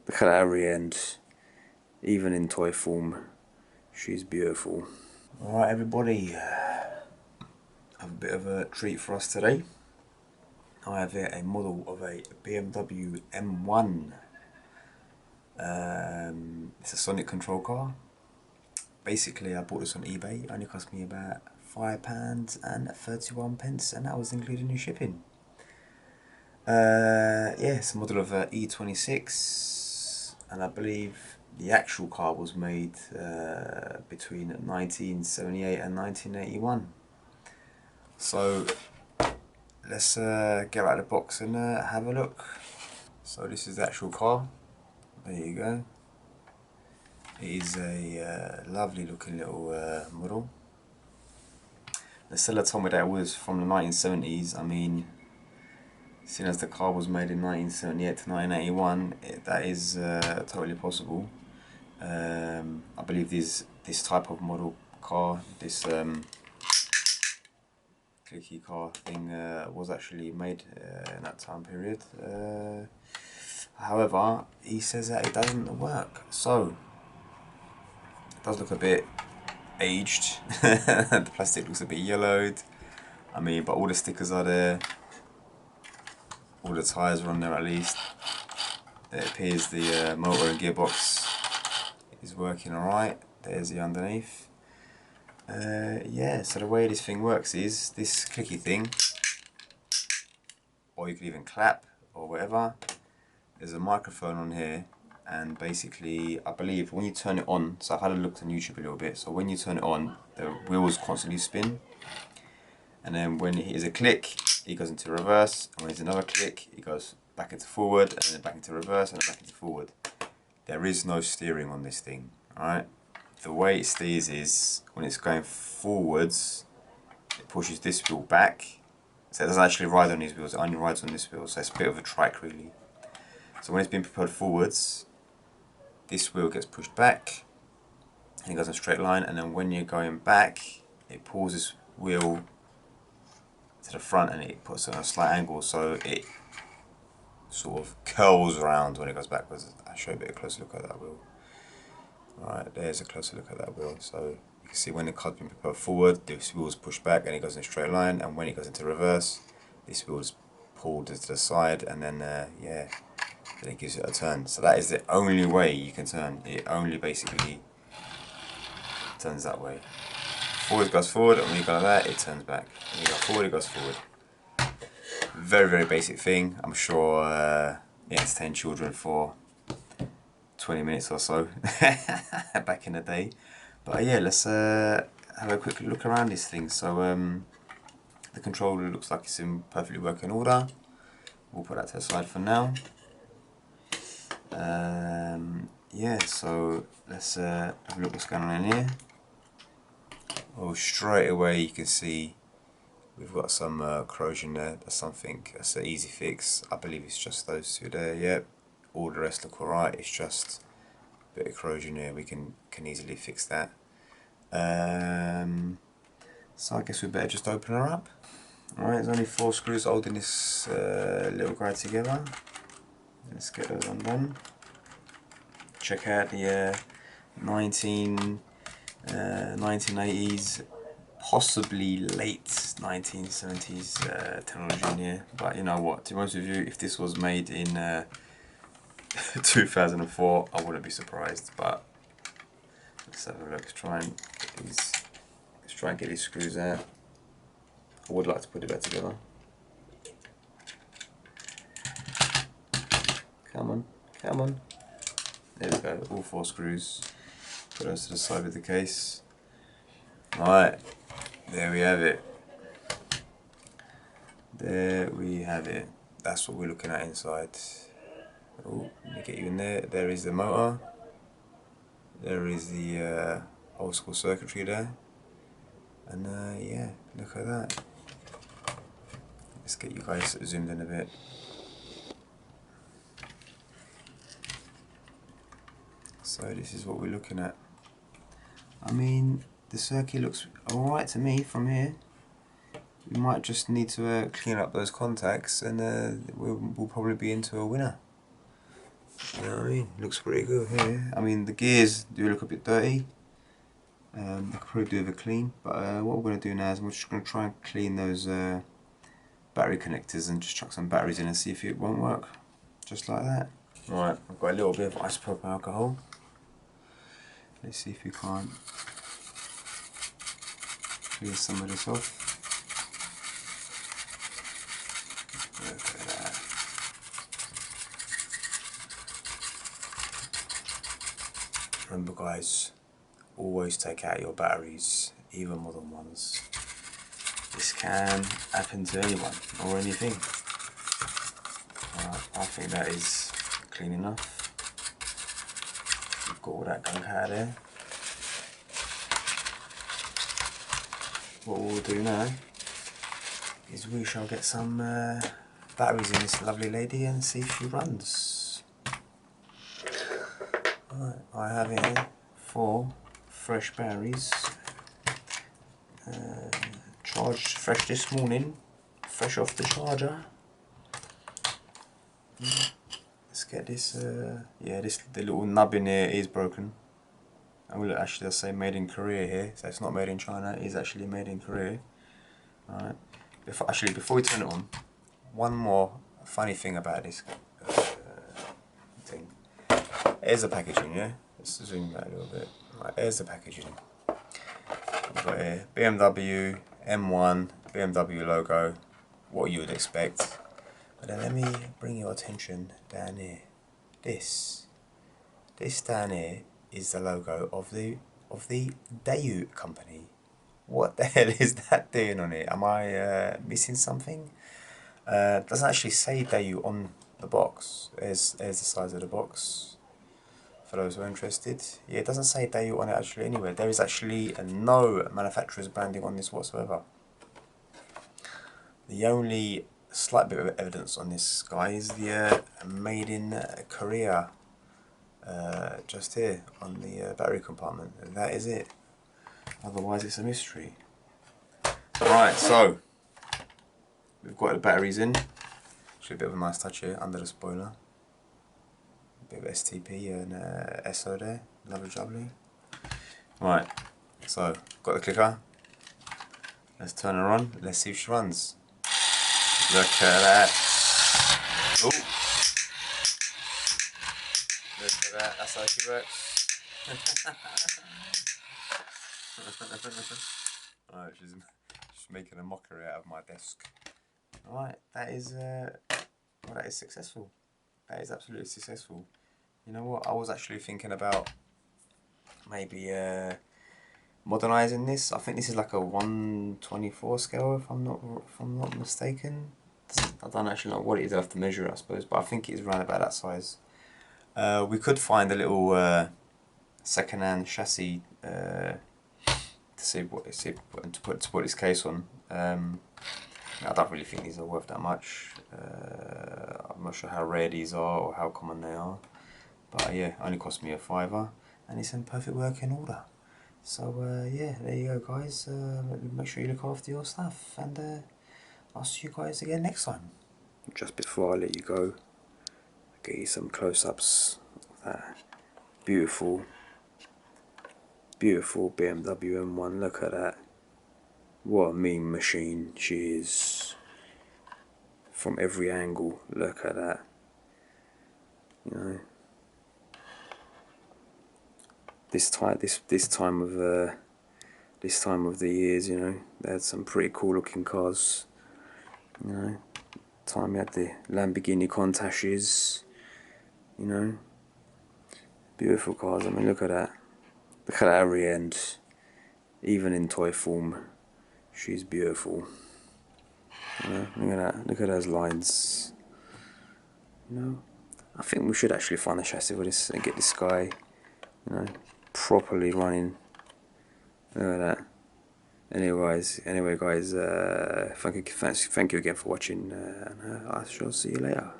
Look at that rear end. Even in toy form, she's beautiful. Alright everybody, I have a bit of a treat for us today. I have here a model of a BMW M1. It's a sonic control car. Basically I bought this on eBay. It only cost me about £5.31 and that was including shipping. Yeah, it's a model of E26 and I believe the actual car was made between 1978 and 1981. So let's get out of the box and have a look. So this is the actual car. There you go. It is a lovely looking little model. The seller told me that it was from the 1970s. I mean, seeing as the car was made in 1978 to 1981, that is totally possible. I believe this type of model car, this clicky car thing, was actually made in that time period. However, he says that it doesn't work. So it does look a bit aged. The plastic looks a bit yellowed. I mean, but all the stickers are there. All the tyres are on there at least. It appears the motor and gearbox is working alright. There's the underneath. Yeah, so the way this thing works is this clicky thing, or you can even clap or whatever. There's a microphone on here, and basically I believe when you turn it on, so I've had a look on YouTube a little bit, so when you turn it on the wheels constantly spin, and then when it is a click it goes into reverse, and when it's another click it goes back into forward, and then back into reverse, and then back into forward. There is no steering on this thing, alright? The way it steers is when it's going forwards it pushes this wheel back, so it doesn't actually ride on these wheels, it only rides on this wheel, so it's a bit of a trike really. So when it's being propelled forwards, this wheel gets pushed back and it goes in a straight line, and then when you're going back it pulls this wheel to the front and it puts it on a slight angle, so it sort of curls around when it goes backwards. I'll show you a bit of a closer look at that wheel. Alright, there's a closer look at that wheel. So you can see when the car's being propelled forward, this wheel is pushed back and it goes in a straight line, and when it goes into reverse, this wheel is pulled to the side, and then yeah, then it gives it a turn. So that is the only way you can turn. It only basically turns that way. Forward goes forward, and when you go like that, it turns back. When you go forward, it goes forward. Very, very basic thing. I'm sure it entertained children for 20 minutes or so back in the day. But yeah, let's have a quick look around this thing. So the controller looks like it's in perfectly working order. We'll put that to the side for now. Yeah, so let's have a look what's going on in here. Well, straight away you can see we've got some corrosion there. That's something, that's an easy fix. I believe it's just those two there. Yep, all the rest look alright. It's just a bit of corrosion here. We can easily fix that. So I guess we better just open her up. Alright, there's only 4 screws holding this little guy together. Let's get those undone. Check out the 1980s, possibly late 1970s technology in here. But you know what, to be honest with you, if this was made in 2004, I wouldn't be surprised. But let's have a look. Let's try and get these screws out. I would like to put it back together. Come on, come on. There we go, all 4 screws. Put those to the side of the case. Alright, there we have it. There we have it. That's what we're looking at inside. Oh, let me get you in there. There is the motor. There is the old school circuitry there. And yeah, look at that. Let's get you guys zoomed in a bit. So this is what we're looking at. I mean, the circuit looks alright to me from here. We might just need to clean up those contacts, and we'll probably be into a winner. You know what I mean? Looks pretty good here. I mean, the gears do look a bit dirty. I could probably do with a clean, but what we're going to do now is we're just going to try and clean those battery connectors and just chuck some batteries in and see if it won't work. Just like that. Right, I've got a little bit of isopropyl alcohol. Let's see if we can't clear some of this off. Look at that. Remember guys, always take out your batteries, even modern ones. This can happen to anyone or anything. I think that is clean enough. We've got all that gunk out of there. What we'll do now is we shall get some batteries in this lovely lady and see if she runs. Right, I have here 4 fresh batteries, charged fresh this morning, fresh off the charger. Let's get this, yeah, the little nub in here is broken. And we'll actually say made in Korea here, so it's not made in China, it is actually made in Korea. Alright, before we turn it on, one more funny thing about this thing. Here's the packaging, yeah? Let's zoom back a little bit. Right, here's the packaging. We've got here BMW M1, BMW logo, what you would expect. But then let me bring your attention down here. This down here is the logo of the Daewoo company. What the hell is that doing on it? Am I missing something? It doesn't actually say Daewoo on the box. There's the size of the box. For those who are interested, yeah, it doesn't say Daewoo on it actually anywhere. There is actually no manufacturer's branding on this whatsoever. The only slight bit of evidence on this guy is the made in Korea, just here on the battery compartment, and that is it. Otherwise it's a mystery. Right, so we've got the batteries in. Actually a bit of a nice touch here under the spoiler. A bit of STP and SO there, lovely jubbly. Right, so got the clicker. Let's turn her on, let's see if she runs. Look at that. Ooh. Look at that, that's how she works. Alright, she's making a mockery out of my desk. Alright, that is well, that is successful. That is absolutely successful. You know what, I was actually thinking about maybe modernising this. I think this is like a 1/24 scale if I'm not mistaken. I don't actually know what it is, I have to measure it I suppose, but I think it's around about that size. We could find a little second-hand chassis to put this case on. I don't really think these are worth that much. I'm not sure how rare these are or how common they are, but yeah, only cost me a £5 and it's in perfect working order. So yeah, there you go guys, make sure you look after your stuff, and I'll see you guys again next time. Just before I let you go, I'll get you some close-ups of that beautiful BMW M1, look at that. What a mean machine she is. From every angle, look at that. You know, this time of the years, you know, they had some pretty cool looking cars. You know, time we had the Lamborghini Countachs. You know, beautiful cars. I mean, look at that. Look at that rear end. Even in toy form, she's beautiful. You know, look at that. Look at those lines. You know, I think we should actually find the chassis for this and get this guy, you know, properly running. Look at that. Anyway guys, thank you again for watching, and I shall see you later.